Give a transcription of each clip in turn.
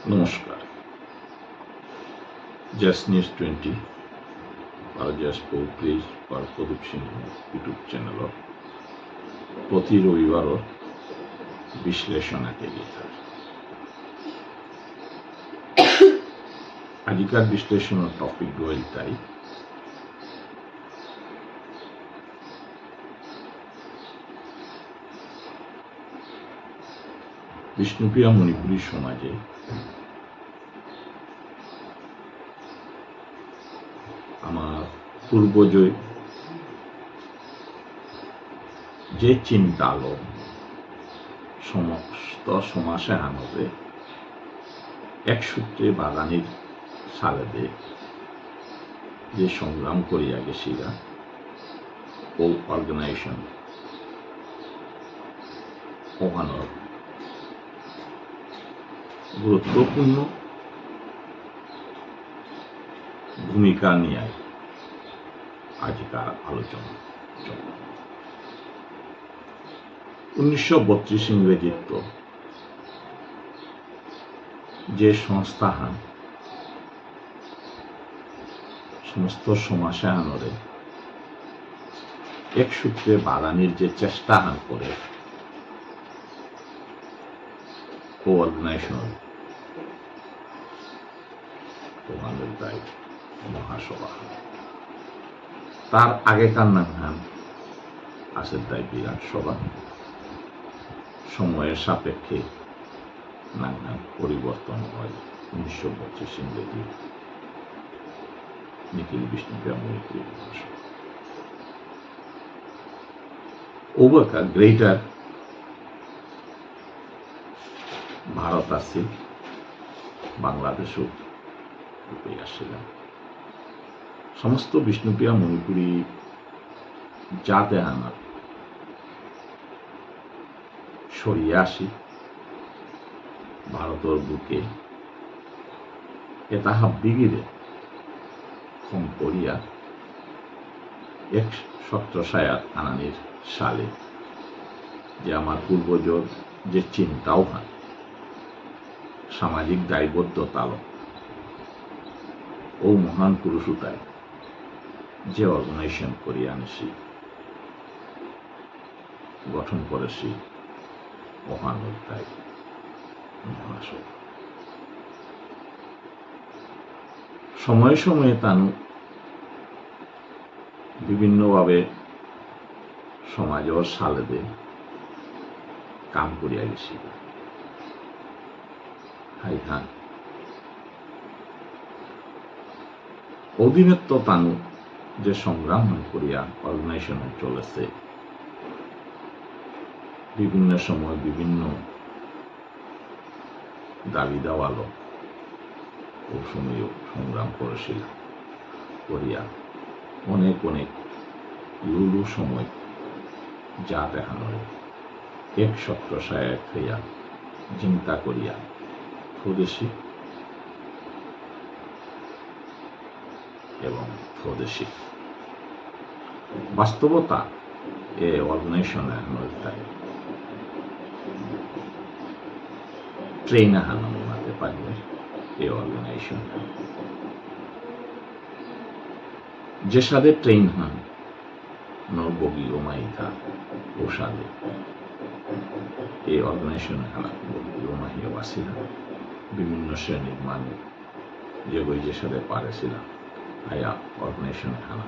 নমস্কাৰ। Just news 20 আৰু just please Pradip Singh YouTube চেনেলৰ প্ৰতি ৰবিবাৰৰ বিশ্লেষণ একেগিথার আজিকার বিশ্লেষণের টপিক রইল তাই বিষ্ণুপ্রিয়া মণিপুরী সমাজে আমার পূর্বজয় যে চিন্তালো সমস্ত সমাজে আনবে এক সূত্রে বাগানির সালেদে যে সংগ্রাম করিয়া গেছিলা ও অর্গানাইজেশন ওখানের গুরুত্বপূর্ণ ভূমিকা নিয়ে আজকার আলোচনা চল 1932 ইংরেজিত যে সংস্থা হান সমস্ত সমাজে আনরে এক সূত্রে বাগানির যে চেষ্টা হান করে ও অর্গানাইজেশন মহাসভা তার আগেকার নাম হান আছে তাই বিরাট সভা সময়ের সাপেক্ষে নাম পরিবর্তন হয় 1932 ইংরেজি নিখিল বিষ্ণুপ্রিয়া মণিপুরী মহাসভা ওবাকা গ্রেটার ভারত আছে বাংলাদেশও আসছিলাম সমস্ত বিষ্ণুপ্রিয়া মণিপুরী জাতে আনার সরিয়ে আসি ভারতের বুকে এটা বিগিরে কম করিয়া এক সত্রসায়াত আনানির সালে যে আমার পূর্বজর যে চিন্তাও হয় সামাজিক দায়বদ্ধতাল ও মহান পুরুষতায় যে অর্গানাইজেশন করিয়া আনছি গঠন করেছি মহান অধ্যায় মহাসভা সময়ে সময়ে তানু বিভিন্নভাবে সমাজের সালেদে কাম করিয়া গেছি হাইখান অধীনত্ব তানু যে সংগ্রাম করিয়া অর্গানাইজেশন চলেছে বিভিন্ন সময় বিভিন্ন দাবি দেওয়ালো ও সময়ও সংগ্রাম করেছিল করিয়া অনেক অনেক লুলু সময় যা দেখানো এক সত্রসায়ক হইয়া চিন্তা করিয়া স্বদেশী এবং স্বদেশী বাস্তবতা এ অর্গানাইজেশনের নয় ট্রেন হানো মানতে পারবে এই অর্গানাইজেশন যে সাদে ট্রেন হান নবগী ও মাইকা ও সাদে এই অর্গানাইজেশন হানা বগী ও মাহিয়া বাসিলা বিভিন্ন শ্রেণীর মানুষ যে বই যে সাথে পারেছিলাম আয়া অর্গানাইজেশন হানা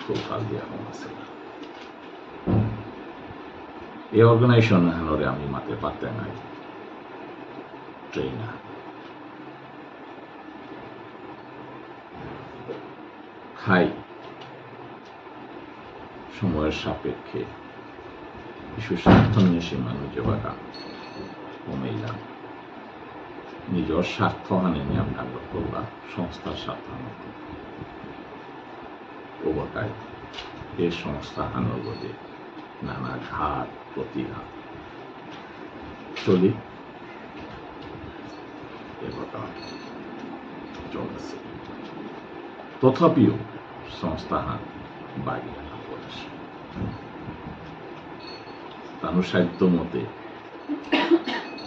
সৌকাল দিয়া আছে এই অর্গানাইজেশন হানরে আমি মাতে পারতে নাই ট্রেন খাই সময়ের সাপেক্ষে কিছু স্বার্থন্বেষী মানুষ যেবাকা কমেইলাম নিজের স্বার্থ হানে নিয়ম কাণ্ড করবা সংস্থার স্বার্থ ওবাকায় এই সংস্থা হানোর বোধে নানা ঘাট প্রতিঘাত চলি চলেছে তথাপিও সংস্থা হান বাড়িয়ে আনা করেছে তানু সাহিত্য মতে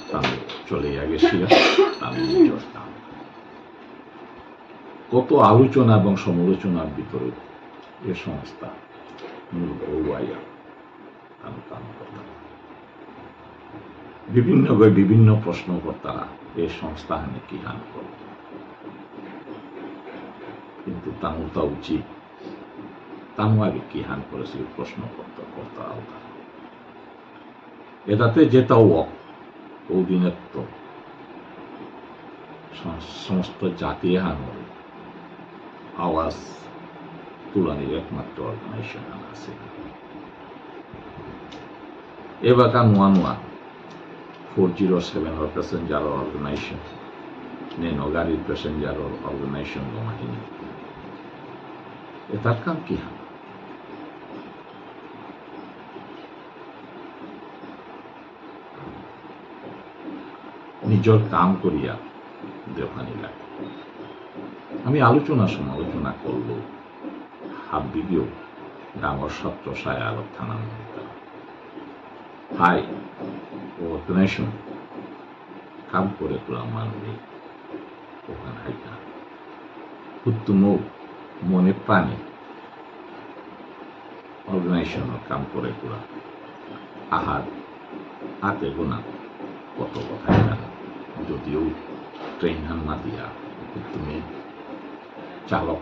তাను চলে গেছিল তাను নিজের কাম কত আলোচনা এবং সমালোচনার ভিতরে এ সংস্থা মূল বউয়াইয়া তাను কাম করতাম বিভিন্ন প্রশ্নকর্তারা এই সংস্থানে কি হান করবে কিন্তু তানুটা উচিত তানু আগে কি হান করেছিল প্রশ্নকর্তা এটাতে যেটাও ঔদিনত্ব সমস্ত জাতি হানোর আওয়াজ তুলানির একমাত্র অর্গানাইজেশন আছে এবাকা নোয়া 407 প্যাসেঞ্জার অর্গানাইজেশন নেনো গাড়ির প্যাসেঞ্জার অর্গানাইজেশন গমাহিনী এটার কাম কি হান নিজের কাম করিয়া দেওয়ানি লাগে আমি আলোচনা সমালোচনা করলো হাবিগিও ডাঙর সত্রসায় আলো থানা হাই অর্গানাইজেশন কাম করে তোলা মানবে ওখান হাইকা হুত্তুমো মনে প্রাণে অর্গানাইজেশন কাম করে তোলা আহার হাতে গোনা কত কথা জানা যদিও ট্রেন হান না দিয়া তুমি চালক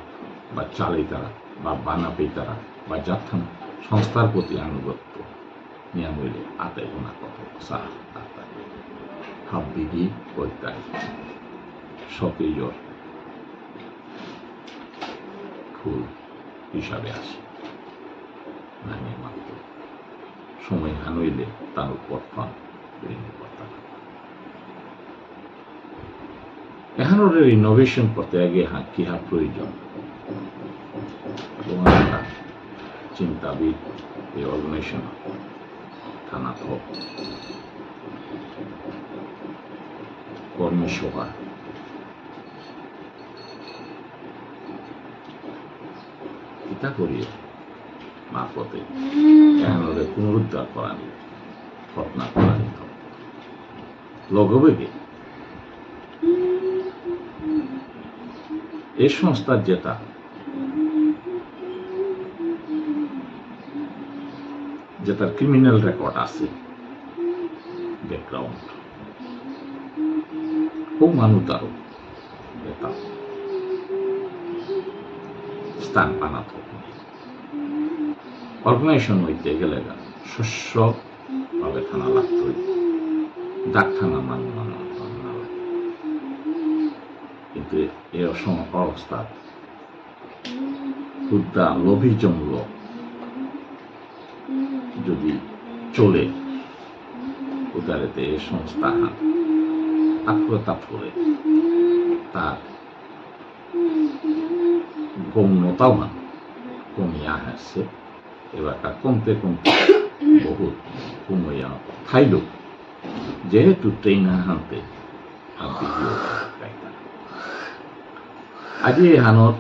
বা চালিতারা বা বানাপিতারা বা যাত্রান সংস্থার প্রতি আনুগত্য নিয়মিলে আতে গোনা কত সাহ হাবিগি কইতাই সক্রিয় ফুল হিসাবে আসে নামে মাত্র সময় হানইলে তার পথ এখানোর ইনোভেশন করতে আগে কিহা প্রয়োজন চিন্তাবিদ এই অর্গানাইজেশন থানা হোক কর্মী সভা ইটা করিয়ে মারফতে এখানোর পুনরুদ্ধার করা নিয়ে ঘটনা করা নিত লঘুবেগে এই সংস্থার যেটার ক্রিমিনাল রেকর্ড আছে ব্যাকগ্রাউন্ড খুব মানুষ তারও এটা স্থান পানাত অর্গানাইজেশন হইতে গেলে শস্য ভাবে থানা লাগতো ডাক থানা মানা কিন্তু এই অবস্থা হুদ্দা লোভীজমূলক যদি চলে উদারেতে এই সংস্থা আত্মতাপ করে তার গৌণতাও কমিয়া আসছে এবার কমতে বহুত কমিয়া খাইল যেহেতু ট্রেন হানতে আজি এহানত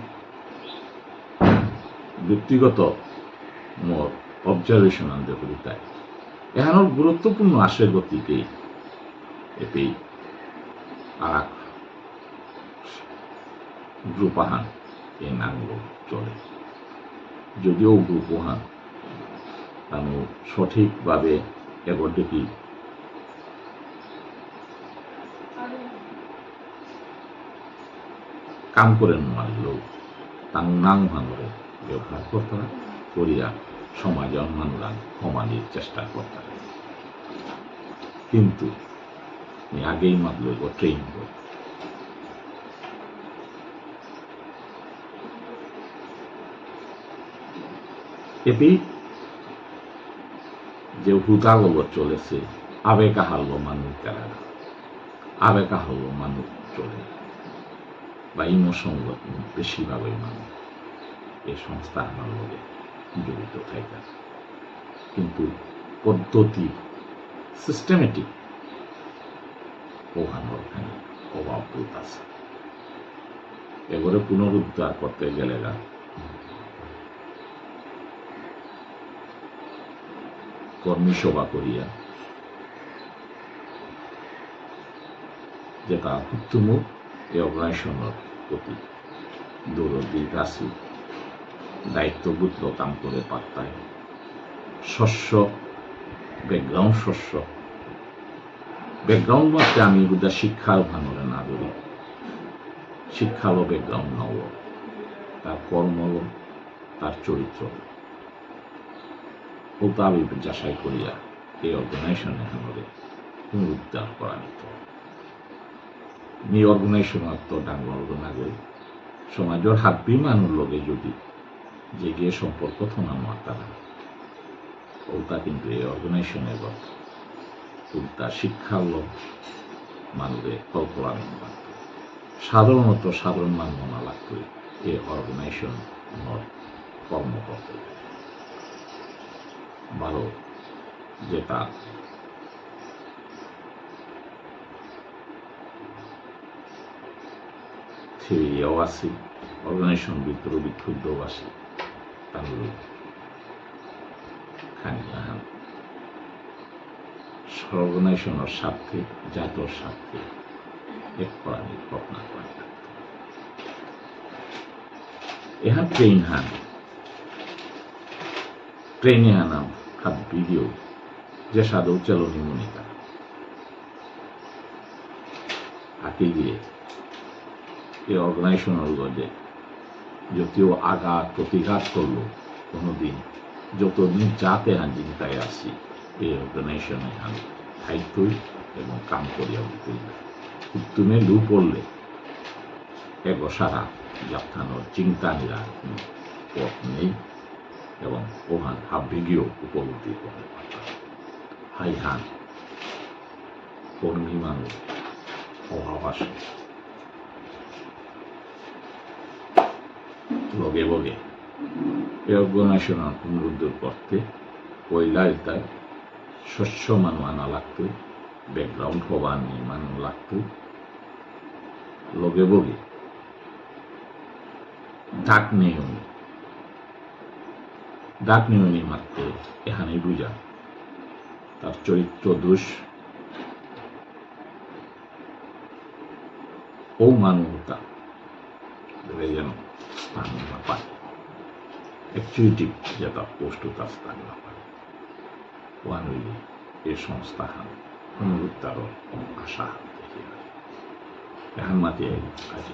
ব্যক্তিগত মোর অবজারভেশন আনতে তাই এহানোর গুরুত্বপূর্ণ আসে গতিকে এতে আর গ্রুপাহান এই নামগুলো চলে যদিও গ্রুপহান তানো সঠিকভাবে এগোটি কাম করে মানলেও তার নাম ভাঙরে ব্যবহার করতে করিয়া সমাজের মানুষরা কমানির চেষ্টা করতে কিন্তু আগেই মানল ট্রেন এটি যে হুদাগুলো চলেছে আবেগা হারল মানুষ তারা আবেগা হল মানুষ চলে বা ইমোশনগত বেশিরভাগই মানুষ এই সংস্থা আমার লগে জড়িত থাকে কিন্তু পদ্ধতি সিস্টেমেটিক ওখানোর অভাব আছে এবারে পুনরুদ্ধার করতে গেলে কর্মী সভা করিয়া যেটা হুত্তুমুখ এই অর্গানাইজেশনের প্রতি দৌড়দি আছে দায়িত্ববোধ কাম করে পাত্তায় শস্য ব্যাকগ্রাউন্ড মাত্রে আমি বুঝা শিক্ষার ভাঙরে না ধরি শিক্ষারও ব্যাকগ্রাউন্ড নব তার কর্ম তার চরিত্র ওটা আমি যাচাই করিয়া এই অর্গানাইজেশনে আমাদের পুনরুদ্ধার করা নিত এই অর্গানাইজেশন তো ডাঙর নাগরিক সমাজের হাব্বি মানুষ লগে যদি যে গিয়ে সম্পর্ক থনা মাতারা ওটা কিন্তু এই অর্গানাইজেশনের উল্টা শিক্ষার লোক মানুষের কল্পনা সাধারণত সাধারণ মানুষ না লাগতো এই অর্গানাইজেশন কর্মকর্তা ভালো যেটা থিওরিও আছে অর্গানাইজেশন ভিতরে বিক্ষুব্ধও আছে তাহলে খানিলাহান অর্গানাইজেশনের স্বার্থে জাতর স্বার্থে এক প্রাণী ঘটনা করে এখান ট্রেনে হানাম খাদ ভিডিও যে সাধু চালনী মনিকা আঁকে গিয়ে এই অর্গানাইজেশনের গজে যদিও আঘাত প্রতিঘাত করলো কোনোদিন যতদিন যাতে হান চিন্তায় আসি এই অর্গানাইজেশনে হান খাইতই এবং কাম করিয়া উঠতই তুমি লু পড়লে এক সারা যাত্রানোর চিন্তা নিরা পথ নেই এবং ওখান হাবিগিও উপলব্ধি করে হাই হান কর্মী মানুষ অভাব আসে লগে বগে এই অর্গানাইজেশন পুনরুদ্ধার করতে পয়লায় তার শস্য মানুষ আনা লাগতো ব্যাকগ্রাউন্ড হবার নির্মাণ লাগতো লগে বগে ডাক নিয়নি মাত্র এখানে বুঝা তার চরিত্র দোষ ও মানবতা যেন স্থান না পায় অ্যাক্টিভিটি যেটা প্রস্তুত স্থান না পায় ওয়ান হইলে এই সংস্থা পুনরুদ্ধার আশা দেখে এখন মাতিয়ে কাজে